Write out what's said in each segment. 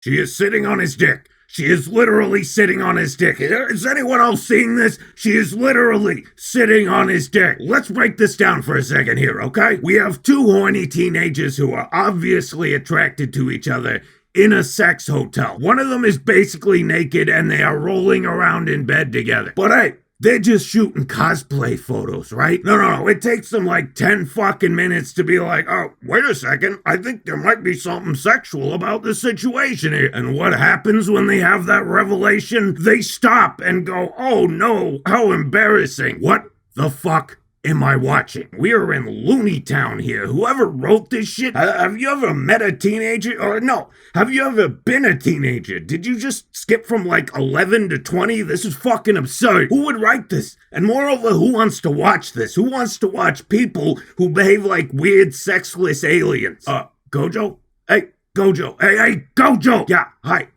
She is sitting on his dick. She is literally sitting on his dick. Is anyone else seeing this? She is literally sitting on his dick. Let's break this down for a second here, okay? We have two horny teenagers who are obviously attracted to each other in a sex hotel. One of them is basically naked and they are rolling around in bed together. But hey, they're just shooting cosplay photos, right? No. It takes them like 10 fucking minutes to be like, oh, wait a second. I think there might be something sexual about this situation here. And what happens when they have that revelation? They stop and go, oh no, how embarrassing. What the fuck am I watching? We are in Looney Town here. Whoever wrote this shit, have you ever met a teenager? Or no, have you ever been a teenager? Did you just skip from like 11 to 20? This is fucking absurd. Who would write this? And moreover, who wants to watch this? Who wants to watch people who behave like weird, sexless aliens? Gojo? Hey, Gojo. Hey, Gojo! Yeah, hi.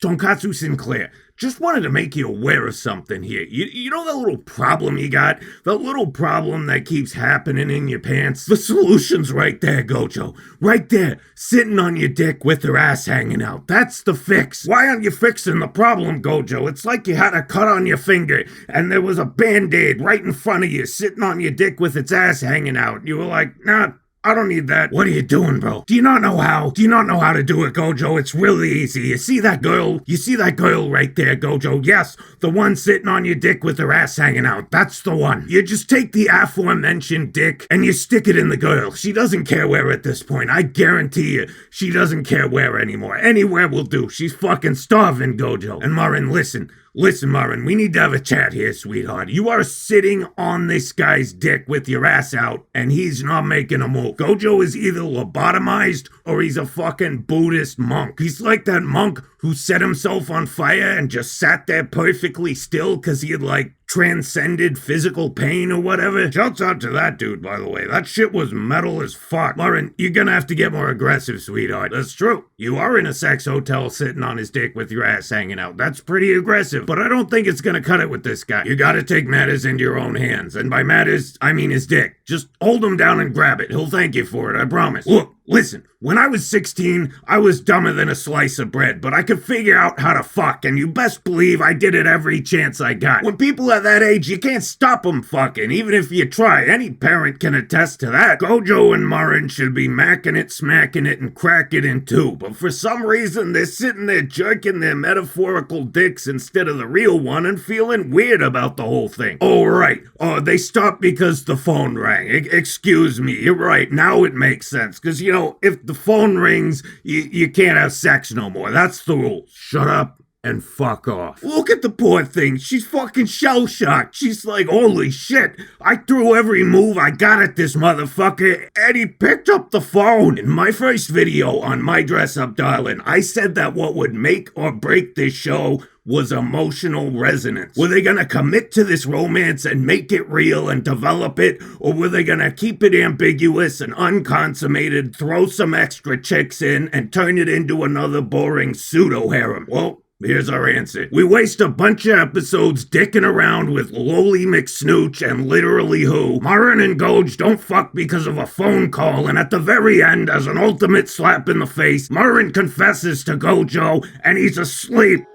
Tonkatsu Sinclair. Just wanted to make you aware of something here. You know that little problem you got? That little problem that keeps happening in your pants? The solution's right there, Gojo. Right there, sitting on your dick with her ass hanging out. That's the fix. Why aren't you fixing the problem, Gojo? It's like you had a cut on your finger, and there was a Band-Aid right in front of you, sitting on your dick with its ass hanging out. You were like, nah, I don't need that. What are you doing, bro? Do you not know how? Do you not know how to do it, Gojo? It's really easy. You see that girl? You see that girl right there, Gojo? Yes, the one sitting on your dick with her ass hanging out. That's the one. You just take the aforementioned dick and you stick it in the girl. She doesn't care where at this point. I guarantee you, she doesn't care where anymore. Anywhere will do. She's fucking starving, Gojo. And Marin, listen, Marin, we need to have a chat here, sweetheart. You are sitting on this guy's dick with your ass out, and he's not making a move. Gojo is either lobotomized or he's a fucking Buddhist monk. He's like that monk who set himself on fire and just sat there perfectly still because he had, like, transcended physical pain or whatever. Shouts out to that dude, by the way. That shit was metal as fuck. Lauren, you're gonna have to get more aggressive, sweetheart. That's true. You are in a sex hotel sitting on his dick with your ass hanging out. That's pretty aggressive, but I don't think it's gonna cut it with this guy. You gotta take matters into your own hands. And by matters, I mean his dick. Just hold him down and grab it. He'll thank you for it, I promise. Look, listen, when I was 16, I was dumber than a slice of bread, but I could figure out how to fuck, and you best believe I did it every chance I got. When people at that age, you can't stop them fucking, even if you try. Any parent can attest to that. Gojo and Marin should be macking it, smacking it, and cracking it too, but for some reason, they're sitting there jerking their metaphorical dicks instead of the real one and feeling weird about the whole thing. Oh, right. Oh, they stopped because the phone rang. Excuse me, you're right. Now it makes sense, because, you know, if the phone rings, you can't have sex no more. That's the rule. Shut up and fuck off. Look at the poor thing. She's fucking shell-shocked. She's like, holy shit, I threw every move I got at this motherfucker, and he picked up the phone. In my first video on My Dress Up Darling, I said that what would make or break this show was emotional resonance. Were they gonna commit to this romance and make it real and develop it, or were they gonna keep it ambiguous and unconsummated, throw some extra chicks in, and turn it into another boring pseudo-harem? Well, here's our answer. We waste a bunch of episodes dicking around with Loli McSnooch and Literally Who. Marin and Goj don't fuck because of a phone call, and at the very end, as an ultimate slap in the face, Marin confesses to Gojo, and he's asleep.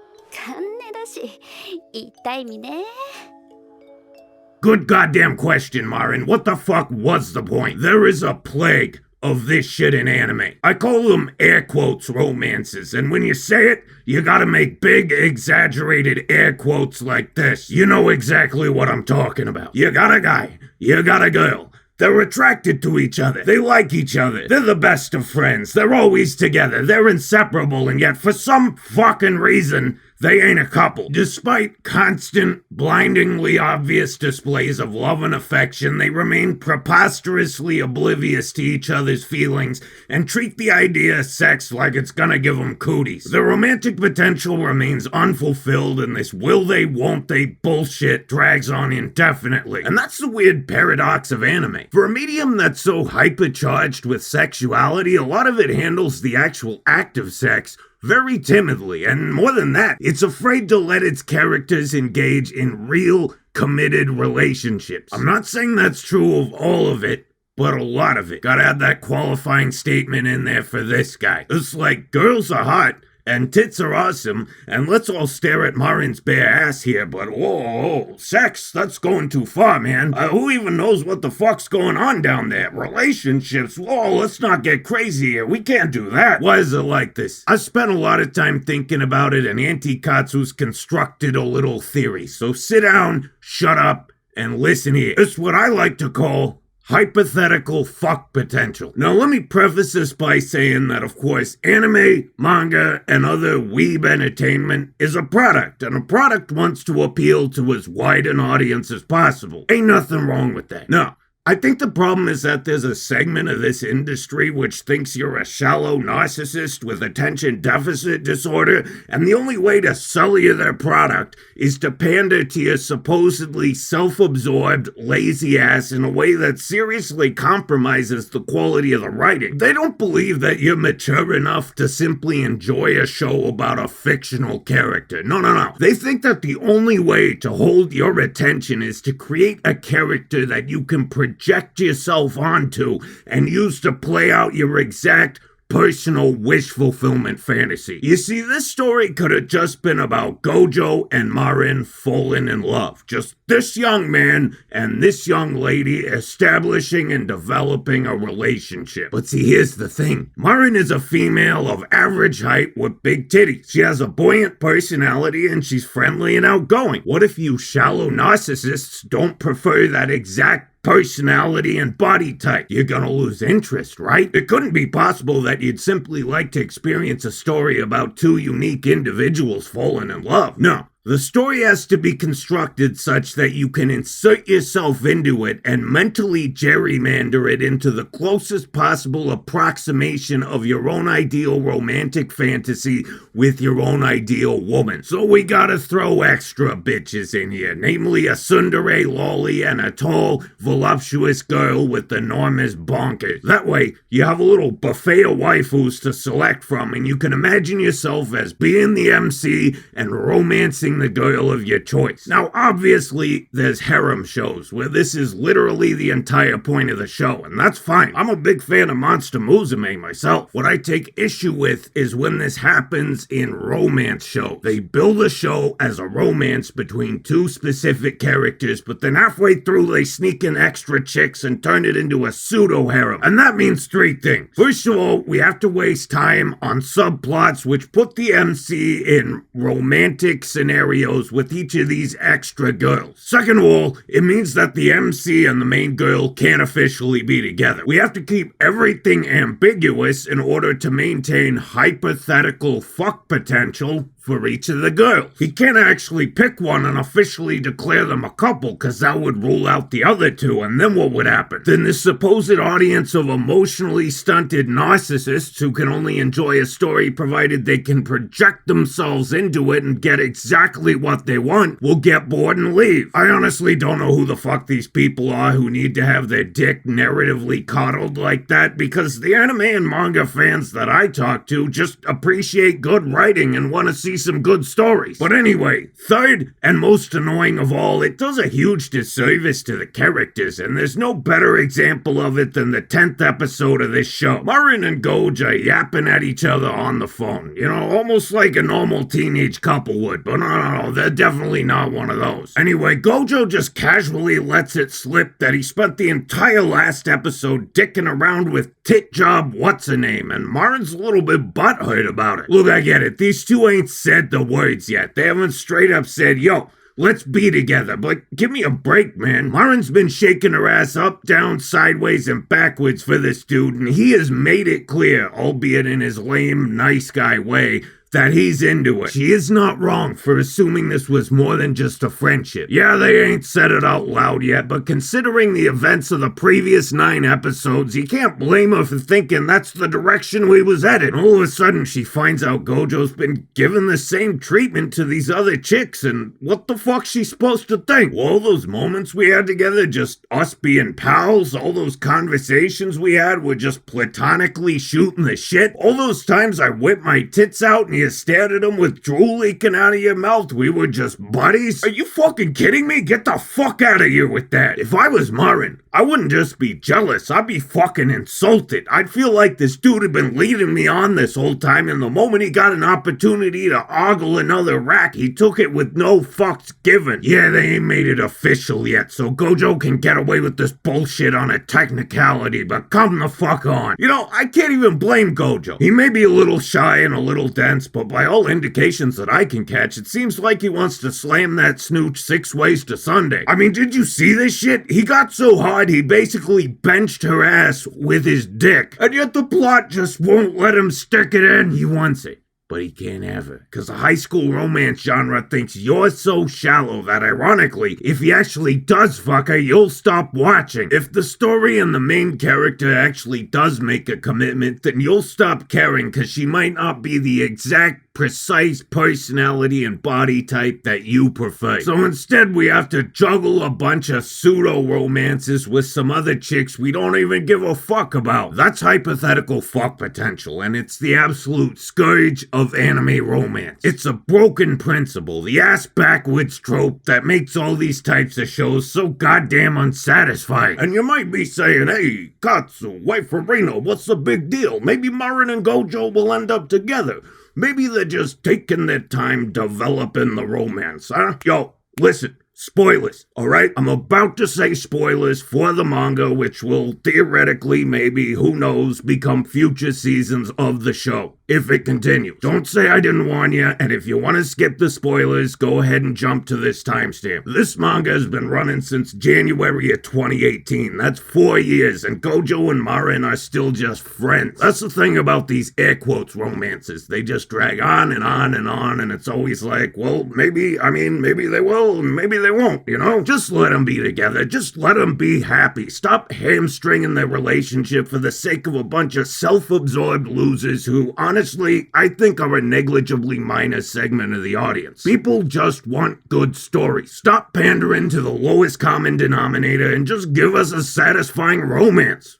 Good goddamn question, Marin. What the fuck was the point? There is a plague of this shit in anime. I call them air quotes romances, and when you say it, you gotta make big, exaggerated air quotes like this. You know exactly what I'm talking about. You got a guy, you got a girl. They're attracted to each other. They like each other. They're the best of friends. They're always together. They're inseparable, and yet for some fucking reason, they ain't a couple. Despite constant, blindingly obvious displays of love and affection, they remain preposterously oblivious to each other's feelings and treat the idea of sex like it's gonna give them cooties. The romantic potential remains unfulfilled, and this will they, won't they bullshit drags on indefinitely. And that's the weird paradox of anime. For a medium that's so hypercharged with sexuality, a lot of it handles the actual act of sex very timidly, and more than that, it's afraid to let its characters engage in real, committed relationships. I'm not saying that's true of all of it, but a lot of it. Gotta add that qualifying statement in there for this guy. It's like, girls are hot, and tits are awesome, and let's all stare at Marin's bare ass here, but whoa, sex, that's going too far, man. Who even knows what the fuck's going on down there? Relationships, whoa, let's not get crazy here. We can't do that. Why is it like this? I spent a lot of time thinking about it, and Auntie Katsu's constructed a little theory. So sit down, shut up, and listen here. It's what I like to call hypothetical fuck potential. Now, let me preface this by saying that, of course, anime, manga, and other weeb entertainment is a product, and a product wants to appeal to as wide an audience as possible. Ain't nothing wrong with that. No. I think the problem is that there's a segment of this industry which thinks you're a shallow narcissist with attention deficit disorder, and the only way to sell you their product is to pander to your supposedly self-absorbed, lazy ass in a way that seriously compromises the quality of the writing. They don't believe that you're mature enough to simply enjoy a show about a fictional character. No. They think that the only way to hold your attention is to create a character that you can project yourself onto and use to play out your exact personal wish fulfillment fantasy. You see, this story could have just been about Gojo and Marin falling in love. Just this young man and this young lady establishing and developing a relationship. But see, here's the thing. Marin is a female of average height with big titties. She has a buoyant personality and she's friendly and outgoing. What if you shallow narcissists don't prefer that exact personality and body type? You're gonna lose interest, right? It couldn't be possible that you'd simply like to experience a story about two unique individuals falling in love. No. The story has to be constructed such that you can insert yourself into it and mentally gerrymander it into the closest possible approximation of your own ideal romantic fantasy with your own ideal woman. So we gotta throw extra bitches in here, namely a tsundere lolly and a tall, voluptuous girl with enormous bonkers. That way, you have a little buffet of waifus to select from, and you can imagine yourself as being the MC and romancing the girl of your choice. Now, obviously, there's harem shows where this is literally the entire point of the show, and that's fine. I'm a big fan of Monster Musume myself. What I take issue with is when this happens in romance shows. They build a show as a romance between two specific characters, but then halfway through they sneak in extra chicks and turn it into a pseudo-harem. And that means three things. First of all, we have to waste time on subplots which put the MC in romantic scenarios with each of these extra girls. Second of all, it means that the MC and the main girl can't officially be together. We have to keep everything ambiguous in order to maintain hypothetical fuck potential for each of the girls. He can't actually pick one and officially declare them a couple, because that would rule out the other two, and then what would happen? Then this supposed audience of emotionally stunted narcissists who can only enjoy a story provided they can project themselves into it and get exactly what they want will get bored and leave. I honestly don't know who the fuck these people are who need to have their dick narratively coddled like that, because the anime and manga fans that I talk to just appreciate good writing and want to see some good stories. But anyway, third and most annoying of all, it does a huge disservice to the characters, and there's no better example of it than the 10th episode of this show. Marin and Gojo are yapping at each other on the phone, you know, almost like a normal teenage couple would, but no, they're definitely not one of those. Anyway, Gojo just casually lets it slip that he spent the entire last episode dicking around with tit job what's-her-name, and Marin's a little bit butthurt about it. Look, I get it, these two ain't said the words yet. They haven't straight up said, yo, let's be together, but give me a break, man. Marin's been shaking her ass up, down, sideways, and backwards for this dude, and he has made it clear, albeit in his lame, nice guy way, that he's into it. She is not wrong for assuming this was more than just a friendship. Yeah, they ain't said it out loud yet, but considering the events of the previous 9 episodes, you can't blame her for thinking that's the direction we was headed. All of a sudden, she finds out Gojo's been given the same treatment to these other chicks, and what the fuck's she supposed to think? Well, all those moments we had together, just us being pals, all those conversations we had were just platonically shooting the shit, all those times I whipped my tits out and and you stared at him with drool leaking out of your mouth? We were just buddies? Are you fucking kidding me? Get the fuck out of here with that. If I was Marin, I wouldn't just be jealous, I'd be fucking insulted. I'd feel like this dude had been leading me on this whole time, and the moment he got an opportunity to ogle another rack, he took it with no fucks given. Yeah, they ain't made it official yet, so Gojo can get away with this bullshit on a technicality, but come the fuck on. You know, I can't even blame Gojo. He may be a little shy and a little dense, but by all indications that I can catch, it seems like he wants to slam that snooch 6 ways to Sunday. I mean, did you see this shit? He got so hard he basically benched her ass with his dick, and yet the plot just won't let him stick it in. He wants it, but he can't have it, because the high school romance genre thinks you're so shallow that, ironically, if he actually does fuck her, you'll stop watching. If the story and the main character actually does make a commitment, then you'll stop caring, because she might not be the exact precise personality and body type that you prefer. So instead, we have to juggle a bunch of pseudo-romances with some other chicks we don't even give a fuck about. That's hypothetical fuck potential, and it's the absolute scourge of anime romance. It's a broken principle, the ass-backwards trope that makes all these types of shows so goddamn unsatisfying. And you might be saying, hey, Katsu, waifarino, what's the big deal? Maybe Marin and Gojo will end up together. Maybe they're just taking their time developing the romance, huh? Yo, listen, spoilers, alright? I'm about to say spoilers for the manga, which will theoretically, maybe, who knows, become future seasons of the show, if it continues. Don't say I didn't warn you, and if you want to skip the spoilers, go ahead and jump to this timestamp. This manga has been running since January of 2018. That's 4 years, and Gojo and Marin are still just friends. That's the thing about these air quotes romances. They just drag on and on and on, and it's always like, well, maybe they will, and maybe they won't, you know? Just let them be together. Just let them be happy. Stop hamstringing their relationship for the sake of a bunch of self-absorbed losers who, honestly, I think are a negligibly minor segment of the audience. People just want good stories. Stop pandering to the lowest common denominator and just give us a satisfying romance.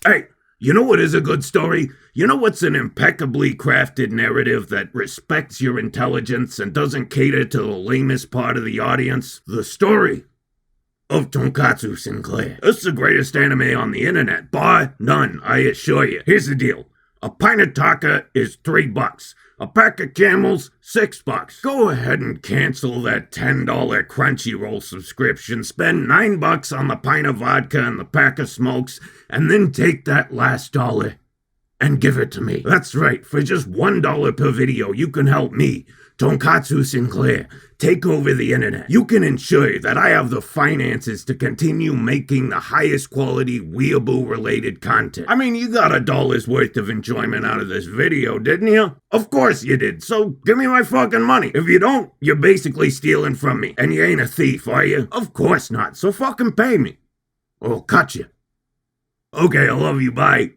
Hey, you know what is a good story? You know what's an impeccably crafted narrative that respects your intelligence and doesn't cater to the lamest part of the audience? The story of Tonkatsu Sinclair. It's the greatest anime on the internet, bar none, I assure you. Here's the deal. A pint of taka is $3. A pack of Camels, $6. Go ahead and cancel that $10 Crunchyroll subscription, spend $9 on the pint of vodka and the pack of smokes, and then take that last dollar and give it to me. That's right, for just $1 per video, you can help me, Tonkatsu Sinclair, take over the internet. You can ensure that I have the finances to continue making the highest quality weeaboo-related content. I mean, you got $1 worth of enjoyment out of this video, didn't you? Of course you did, so give me my fucking money. If you don't, you're basically stealing from me. And you ain't a thief, are you? Of course not, so fucking pay me. Or I'll cut you. Okay, I love you, bye.